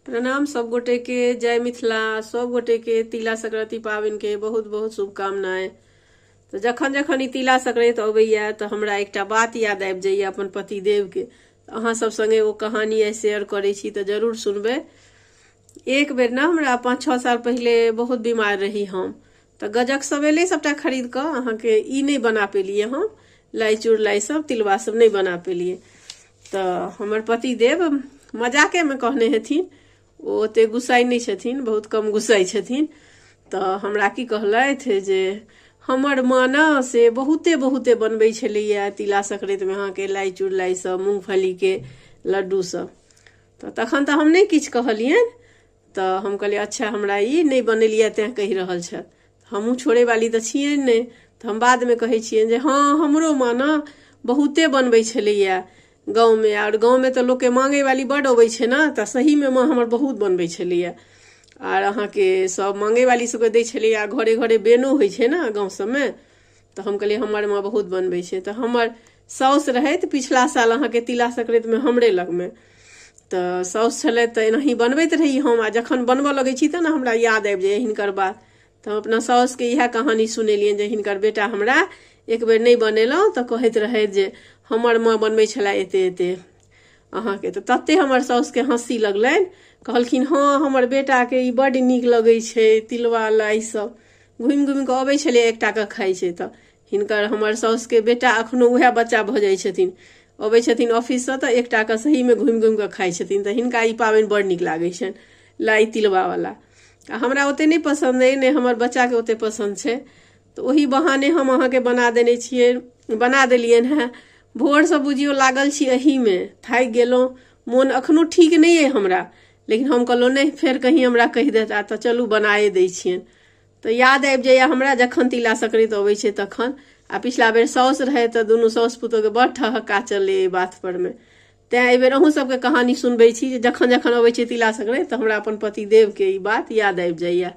प्रणाम सब गोटे के। जय मिथिला। सब गोटे के तिला संक्रांति पावनि के बहुत बहुत शुभकामनाएं। तो जखन जखन ई तिला संक्रांति अबैया तो हमरा एकटा बात याद आबि जाइया अपन पतिदेव के। अहाँ सब संगे वो कहानी आई शेयर करे छी तो जरूर सुनबे। एक बेर ना हमरा 5-6 साल पहले बहुत बीमार रही हम, तो गजक सब एले सबटा खरीद कर अहाँ के ई नहीं बना पेलिए, हम लाई चूड़लाई सब तिलवा सब नहीं बना पेलिए। तो हमर पतिदेव मजाके में कहने हथिन, ओ ओते गुस्साई नहीं छथिन, बहुत कम गुस्साई छथिन। तो हमरा की कहलथि जे हमर माँ न से बहुते बहुते बनबै छलैया तिला संक्रांति में अहाँ के लाई चूड़लाई सब, मूंगफली के लड्डू सब। तो तखन तो हम नहीं किछु कहलियन। तो हम कहलिए अच्छा हमरा ई नहीं बनेलिया तें कहि रहल छ। हमहूँ छोड़े वाली तो छियै नहीं। तो हम बाद में कहै छियनि जे हाँ हमरो माँ न बहुते बनबै छलैया गाँव में, और गाँव में तो लोग के मांगे वाली बड अबै छै ना, तो सही में माँ हमर बहुत बनबै छलैया। और अहाँ के सब मांगे वाली सबके दै छलैया, घरे घरे बेनो होइ छै ना गाँव सब में। तो हम कहलिए हमर माँ बहुत बनबै छै। तो हमर साउस रहैत पिछला साल अहाँ के तिला संक्रांति में हमरे लग में, तो साउस छलै तो एनाही बनबैत रही हम, आ जखन बनबऽ लगै छी तो ना हमरा याद आबि जाइए हिनकर बात। तो हम अपना साउस के इएह कहानी सुनेलियनि जे हिनकर बेटा हमरा एक बेर नहीं बनेलहुँ तो कहैत रहै जे हमर माँ बनबै छला एते एते अहाँ के। तो तते हमर साउस के हंसी लगलनि, कहलखिन हाँ हमर बेटा के ई बड नीक लगै छै तिलवा लाई सब, घुमि घुमि कऽ अबै छलै एकटा के खाइ छै। तो हिनकर हमर साउस के बेटा अखनो उएह बच्चा भऽ जाइ छथिन, अबै छथिन ऑफिस से तो एकटा के सही में घुमि घुमि कऽ खाइ छथिन। तो हिनका ई पाबनि बड़ नीक लागै छनि लाई तिलवा वाला। हमरा ओते नहीं पसंद है, ने हमर बच्चा के ओते पसंद छै। तो वही बहाने हम अहाँ के बना देने छियै, बना देलियन है। भोर से बुझियो लागल छी एही में, थाकि गेलहुँ, मोन अखनो ठीक नहीं है हमरा, लेकिन हम कहलहुँ नहीं फेर कहीं हमरा कहि देता तो चलू बनाए दै छियनि। तो याद आबि जाइया हमरा जखन तिला संक्रांति अबै छै तखन। आ पिछला बेर साउस रहे तो दुनू साउस पुतोह के बड़ ठहक्का चललै एहि बात पर में। तैं एहि बेर अहूँ सबके कहानी सुनबै छी जे जखन जखन अबै छै तिला संक्रांति तो हमरा अपन पतिदेव के ई बात याद आबि जाइया।